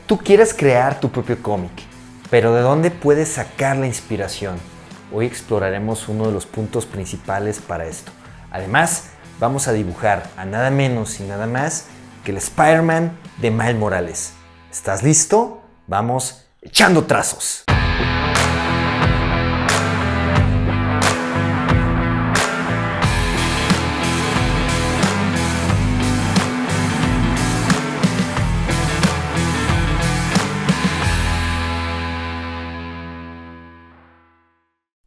Tú quieres crear tu propio cómic, pero ¿de dónde puedes sacar la inspiración? Hoy exploraremos uno de los puntos principales para esto. Además, vamos a dibujar a nada menos y nada más que el Spider-Man de Miles Morales. ¿Estás listo? Vamos echando trazos.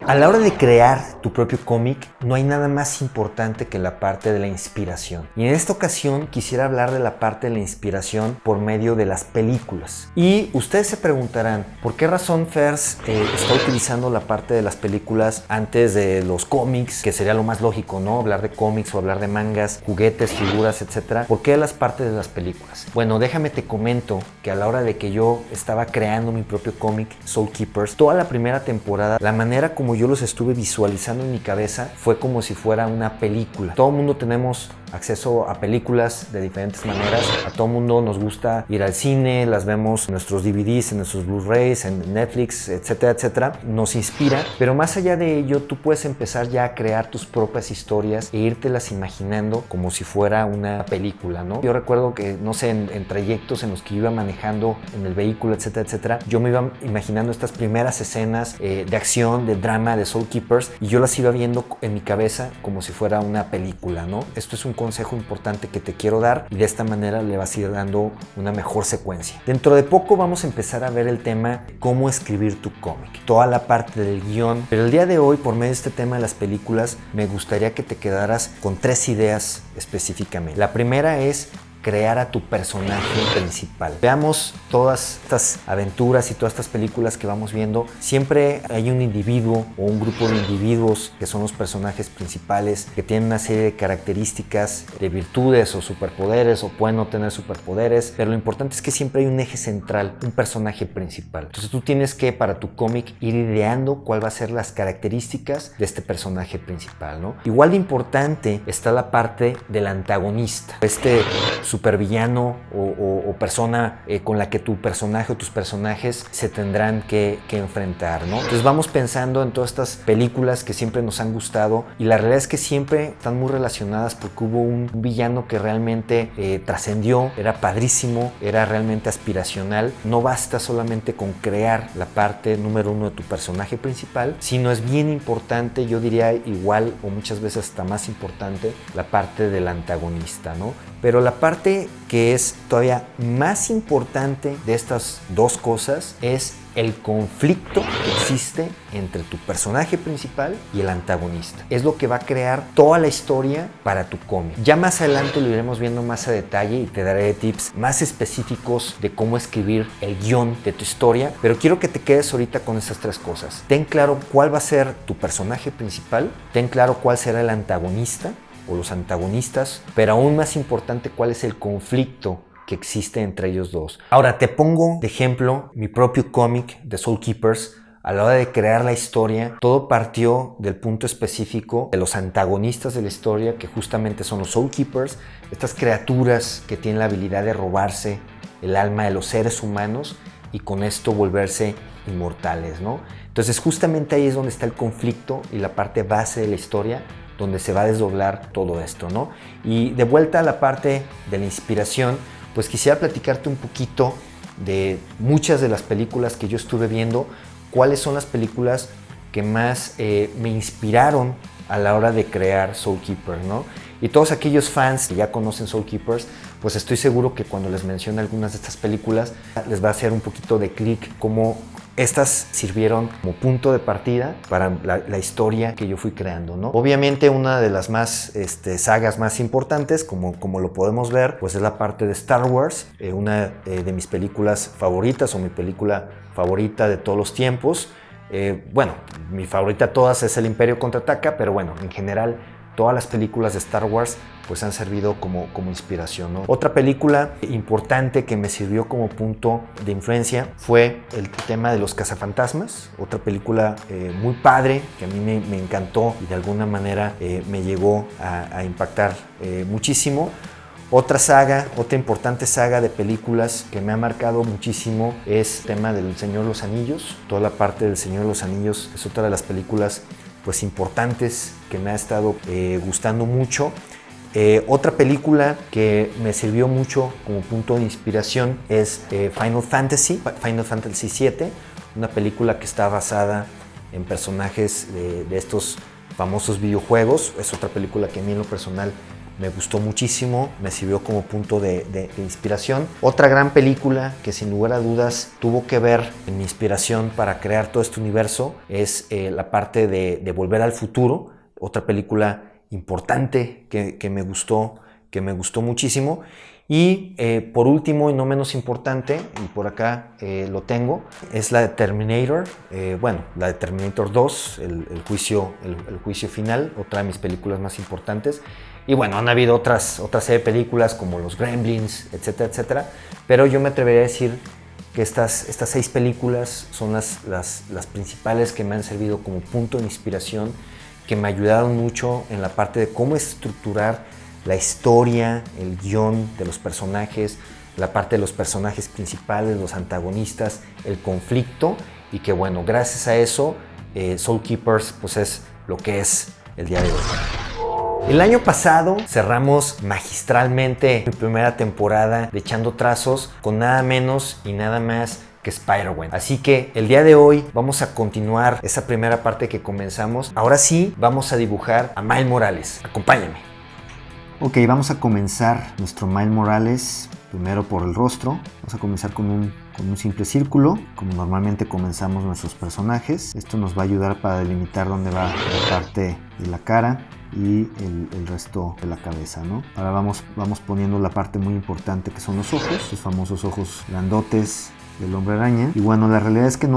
A la hora de crear tu propio cómic, no hay nada más importante que la parte de la inspiración. Y en esta ocasión quisiera hablar de la parte de la inspiración por medio de las películas. Y ustedes se preguntarán, ¿por qué razón Fers está utilizando la parte de las películas antes de los cómics? Que sería lo más lógico, ¿no? Hablar de cómics o hablar de mangas, juguetes, figuras, etc. ¿Por qué las partes de las películas? Bueno, déjame te comento que a la hora de que yo estaba creando mi propio cómic, Soul Keepers, toda la primera temporada, la manera como yo los estuve visualizando en mi cabeza fue como si fuera una película. Todo el mundo tenemos acceso a películas de diferentes maneras. A todo el mundo nos gusta ir al cine, las vemos en nuestros DVDs, en nuestros Blu-rays, en Netflix, etcétera, etcétera. Nos inspira, pero más allá de ello, tú puedes empezar ya a crear tus propias historias e írtelas imaginando como si fuera una película, ¿no? Yo recuerdo que, no sé, en trayectos en los que iba manejando en el vehículo, etcétera, etcétera, yo me iba imaginando estas primeras escenas de acción, de drama, de Soul Keepers, y yo las iba viendo en mi cabeza como si fuera una película, ¿no? Esto es un consejo importante que te quiero dar y de esta manera le vas a ir dando una mejor secuencia. Dentro de poco vamos a empezar a ver el tema cómo escribir tu cómic, toda la parte del guión, pero el día de hoy, por medio de este tema de las películas, me gustaría que te quedaras con 3 ideas específicamente. La primera es crear a tu personaje principal. Veamos todas estas aventuras y todas estas películas que vamos viendo. Siempre hay un individuo o un grupo de individuos que son los personajes principales, que tienen una serie de características, de virtudes o superpoderes, o pueden no tener superpoderes, pero lo importante es que siempre hay un eje central, un personaje principal. Entonces tú tienes que, para tu cómic, ir ideando cuál va a ser las características de este personaje principal, ¿no? Igual de importante está la parte del antagonista. Este supervillano o persona con la que tu personaje o tus personajes se tendrán que enfrentar, ¿no? Entonces vamos pensando en todas estas películas que siempre nos han gustado, y la realidad es que siempre están muy relacionadas porque hubo un villano que realmente trascendió, era padrísimo, era realmente aspiracional. No basta solamente con crear la parte número 1 de tu personaje principal, sino es bien importante, yo diría igual o muchas veces hasta más importante, la parte del antagonista, ¿no? Pero la parte que es todavía más importante de estas dos cosas es el conflicto que existe entre tu personaje principal y el antagonista. Es lo que va a crear toda la historia para tu cómic. Ya más adelante lo iremos viendo más a detalle y te daré tips más específicos de cómo escribir el guión de tu historia, pero quiero que te quedes ahorita con estas 3 cosas. Ten claro cuál va a ser tu personaje principal, ten claro cuál será el antagonista o los antagonistas, pero aún más importante, cuál es el conflicto que existe entre ellos dos. Ahora te pongo de ejemplo mi propio cómic de Soul Keepers. A la hora de crear la historia, todo partió del punto específico de los antagonistas de la historia, que justamente son los Soul Keepers, estas criaturas que tienen la habilidad de robarse el alma de los seres humanos y con esto volverse inmortales, ¿no? Entonces justamente ahí es donde está el conflicto y la parte base de la historia, donde se va a desdoblar todo esto, ¿no? Y de vuelta a la parte de la inspiración, pues quisiera platicarte un poquito de muchas de las películas que yo estuve viendo, cuáles son las películas que más me inspiraron a la hora de crear Soul Keeper, ¿no? Y todos aquellos fans que ya conocen Soul Keepers, pues estoy seguro que cuando les mencione algunas de estas películas, les va a hacer un poquito de clic cómo estas sirvieron como punto de partida para la historia que yo fui creando, ¿no? Obviamente una de las más sagas más importantes, como lo podemos ver, pues es la parte de Star Wars, una de mis películas favoritas o mi película favorita de todos los tiempos. Bueno, mi favorita de todas es El Imperio Contraataca, pero bueno, en general todas las películas de Star Wars pues han servido como inspiración, ¿no? Otra película importante que me sirvió como punto de influencia fue el tema de Los Cazafantasmas, otra película muy padre que a mí me encantó y de alguna manera me llegó a impactar muchísimo. Otra saga, otra importante saga de películas que me ha marcado muchísimo es el tema del Señor de los Anillos. Toda la parte del Señor de los Anillos es otra de las películas pues importantes que me ha estado gustando mucho. Otra película que me sirvió mucho como punto de inspiración es Final Fantasy VII, una película que está basada en personajes de estos famosos videojuegos. Es otra película que a mí en lo personal me gustó muchísimo, me sirvió como punto de inspiración. Otra gran película que sin lugar a dudas tuvo que ver en mi inspiración para crear todo este universo es la parte de Volver al Futuro, otra película importante que me gustó muchísimo. Y por último y no menos importante, y por acá lo tengo, es la de Terminator, la de Terminator 2, el juicio final, otra de mis películas más importantes. Y bueno, han habido otra serie de películas como Los Gremlins, etcétera, etcétera, pero yo me atrevería a decir que estas 6 películas son las principales que me han servido como punto de inspiración, que me ayudaron mucho en la parte de cómo estructurar la historia, el guión de los personajes, la parte de los personajes principales, los antagonistas, el conflicto, y que bueno, gracias a eso Soul Keepers pues es lo que es el día de hoy. El año pasado cerramos magistralmente mi primera temporada de Echando Trazos con nada menos y nada más que Spider-Gwen. Así que el día de hoy vamos a continuar esa primera parte que comenzamos. Ahora sí, vamos a dibujar a Miles Morales. Acompáñame. Ok, vamos a comenzar nuestro Miles Morales primero por el rostro. Vamos a comenzar con un simple círculo, como normalmente comenzamos nuestros personajes. Esto nos va a ayudar para delimitar dónde va la parte de la cara y el resto de la cabeza, ¿no? Ahora vamos poniendo la parte muy importante que son los ojos, los famosos ojos grandotes del Hombre Araña. Y bueno, la realidad es que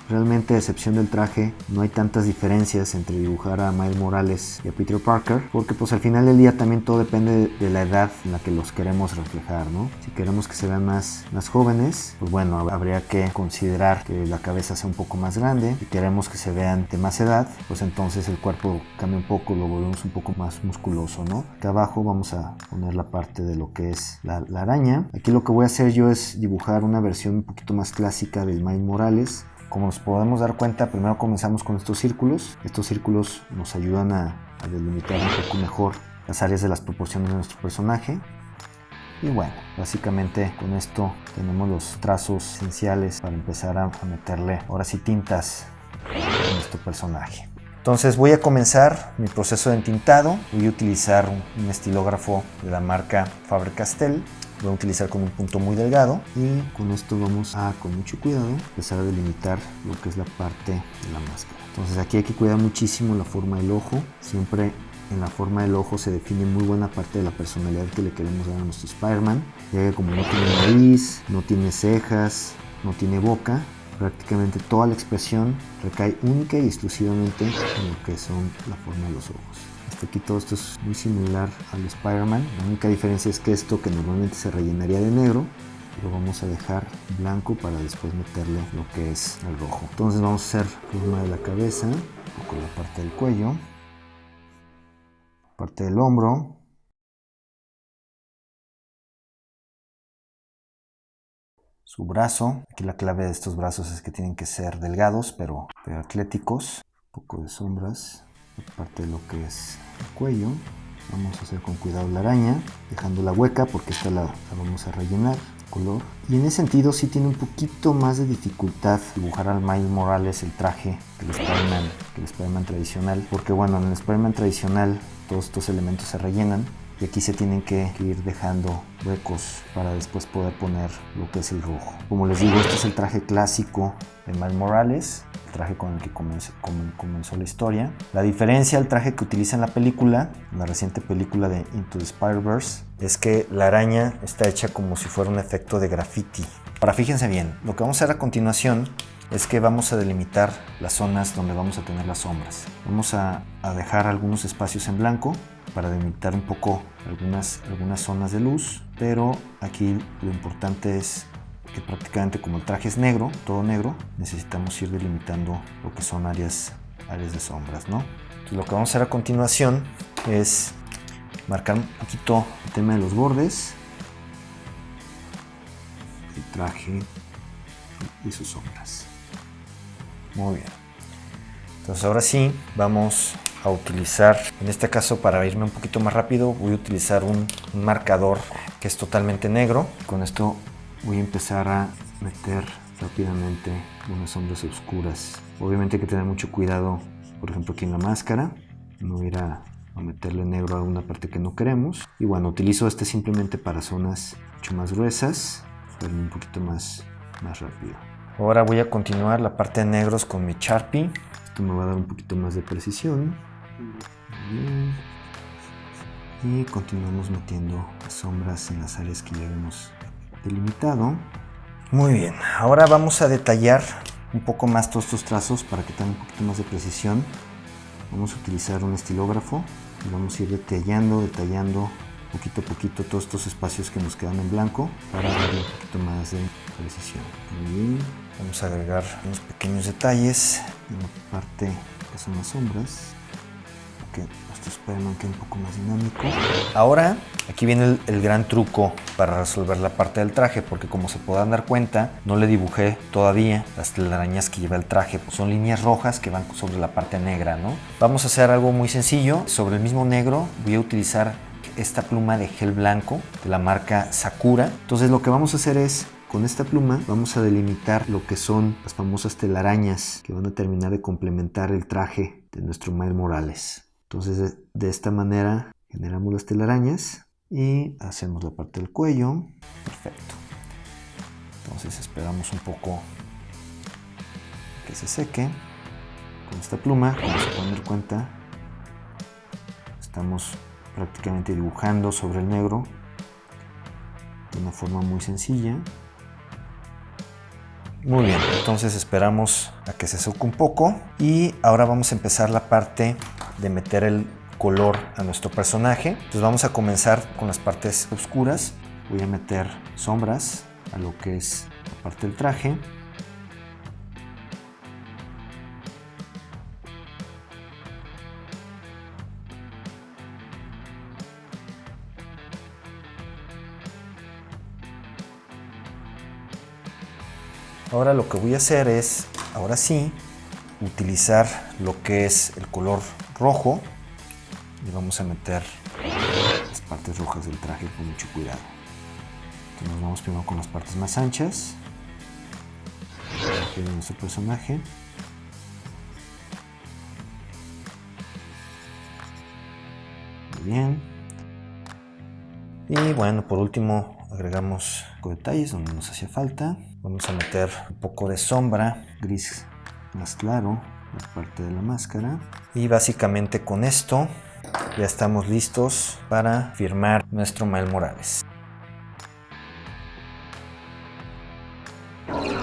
realmente a excepción del traje, no hay tantas diferencias entre dibujar a Miles Morales y a Peter Parker, porque pues al final del día también todo depende de la edad en la que los queremos reflejar, ¿no? Si queremos que se vean más jóvenes, pues bueno, habría que considerar que la cabeza sea un poco más grande. Si queremos que se vean de más edad, pues entonces el cuerpo cambia un poco, lo volvemos un poco más musculoso, ¿no? Acá abajo vamos a poner la parte de lo que es la araña. Aquí lo que voy a hacer yo es dibujar una versión un poquito más clásica del Miles Morales. Como nos podemos dar cuenta, primero comenzamos con estos círculos. Estos círculos nos ayudan a delimitar un poco mejor las áreas de las proporciones de nuestro personaje. Y bueno, básicamente con esto tenemos los trazos esenciales para empezar a meterle ahora sí tintas a nuestro personaje. Entonces voy a comenzar mi proceso de entintado. Voy a utilizar un estilógrafo de la marca Faber-Castell. Voy a utilizar con un punto muy delgado y con esto vamos a, con mucho cuidado, empezar a delimitar lo que es la parte de la máscara. Entonces aquí hay que cuidar muchísimo la forma del ojo. Siempre en la forma del ojo se define muy buena parte de la personalidad que le queremos dar a nuestro Spider-Man, ya que como no tiene nariz, no tiene cejas, no tiene boca, prácticamente toda la expresión recae única y exclusivamente en lo que son la forma de los ojos. Hasta aquí todo esto es muy similar al Spider-Man. La única diferencia es que esto, que normalmente se rellenaría de negro, lo vamos a dejar blanco para después meterle lo que es el rojo. Entonces vamos a hacer forma de la cabeza, un poco la parte del cuello, parte del hombro, su brazo. Aquí la clave de estos brazos es que tienen que ser delgados pero atléticos. Un poco de sombras, parte de lo que es el cuello. Vamos a hacer con cuidado la araña, dejándola hueca porque esta la vamos a rellenar color. Y en ese sentido sí tiene un poquito más de dificultad dibujar al Miles Morales el traje que el Spider-Man tradicional, porque bueno, en el Spider-Man tradicional todos estos elementos se rellenan y aquí se tienen que ir dejando huecos para después poder poner lo que es el rojo. Como les digo, este es el traje clásico de Miles Morales, el traje con el que comenzó la historia. La diferencia al traje que utiliza en la película, en la reciente película de Into the Spider-Verse, es que la araña está hecha como si fuera un efecto de graffiti. Ahora fíjense bien, lo que vamos a hacer a continuación es que vamos a delimitar las zonas donde vamos a tener las sombras. Vamos a dejar algunos espacios en blanco para delimitar un poco algunas zonas de luz, pero aquí lo importante es que prácticamente como el traje es negro, todo negro, necesitamos ir delimitando lo que son áreas de sombras, ¿no? Entonces lo que vamos a hacer a continuación es marcar un poquito el tema de los bordes, el traje y sus sombras. Muy bien. Entonces ahora sí vamos a utilizar, en este caso para irme un poquito más rápido, voy a utilizar un marcador que es totalmente negro. Con esto voy a empezar a meter rápidamente unas sombras oscuras. Obviamente hay que tener mucho cuidado, por ejemplo aquí en la máscara, no ir a meterle negro a una parte que no queremos. Y bueno, utilizo este simplemente para zonas mucho más gruesas, pero un poquito más rápido. Ahora voy a continuar la parte de negros con mi Sharpie. Esto me va a dar un poquito más de precisión. Bien. Y continuamos metiendo las sombras en las áreas que ya hemos delimitado. Muy bien, ahora vamos a detallar un poco más todos estos trazos para que tengan un poquito más de precisión. Vamos a utilizar un estilógrafo y vamos a ir detallando poquito a poquito todos estos espacios que nos quedan en blanco para darle un poquito más de precisión. Muy bien, vamos a agregar unos pequeños detalles en la parte que son las sombras, que nuestro Spider-Man quede un poco más dinámico. Ahora aquí viene el gran truco para resolver la parte del traje, porque como se podrán dar cuenta, no le dibujé todavía las telarañas que lleva el traje. Son líneas rojas que van sobre la parte negra, ¿no? Vamos a hacer algo muy sencillo. Sobre el mismo negro voy a utilizar esta pluma de gel blanco de la marca Sakura. Entonces lo que vamos a hacer es, con esta pluma vamos a delimitar lo que son las famosas telarañas que van a terminar de complementar el traje de nuestro Miles Morales. Entonces de esta manera generamos las telarañas y hacemos la parte del cuello. Perfecto. Entonces esperamos un poco que se seque. Con esta pluma, como se pueden dar cuenta, estamos prácticamente dibujando sobre el negro de una forma muy sencilla. Muy bien, entonces esperamos a que se seque un poco y ahora vamos a empezar la parte de meter el color a nuestro personaje. Entonces vamos a comenzar con las partes oscuras. Voy a meter sombras a lo que es la parte del traje. Ahora lo que voy a hacer es, ahora sí, utilizar lo que es el color rojo y vamos a meter las partes rojas del traje con mucho cuidado. Entonces nos vamos primero con las partes más anchas de nuestro personaje. Muy bien. Y bueno, por último agregamos detalles donde nos hacía falta. Vamos a meter un poco de sombra, gris más claro, en la parte de la máscara. Y básicamente con esto ya estamos listos para firmar nuestro Miles Morales.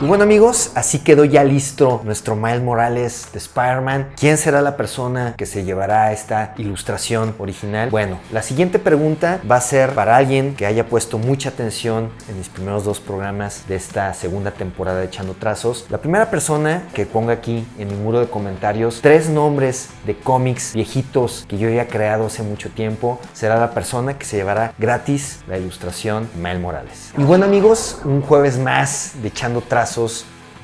Y bueno amigos, así quedó ya listo nuestro Miles Morales de Spider-Man. ¿Quién será la persona que se llevará esta ilustración original? Bueno, la siguiente pregunta va a ser para alguien que haya puesto mucha atención en mis primeros 2 programas de esta segunda temporada de Echando Trazos. La primera persona que ponga aquí en mi muro de comentarios 3 nombres de cómics viejitos que yo ya he creado hace mucho tiempo será la persona que se llevará gratis la ilustración Miles Morales. Y bueno amigos, un jueves más de Echando Trazos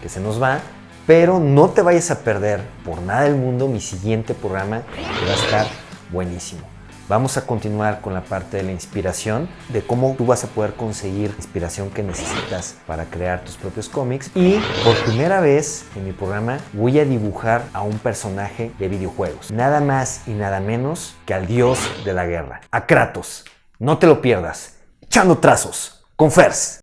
que se nos va, pero no te vayas a perder por nada del mundo mi siguiente programa, que va a estar buenísimo. Vamos a continuar con la parte de la inspiración, de cómo tú vas a poder conseguir la inspiración que necesitas para crear tus propios cómics. Y por primera vez en mi programa voy a dibujar a un personaje de videojuegos, nada más y nada menos que al dios de la guerra, a Kratos. No te lo pierdas. Echando Trazos con Fers.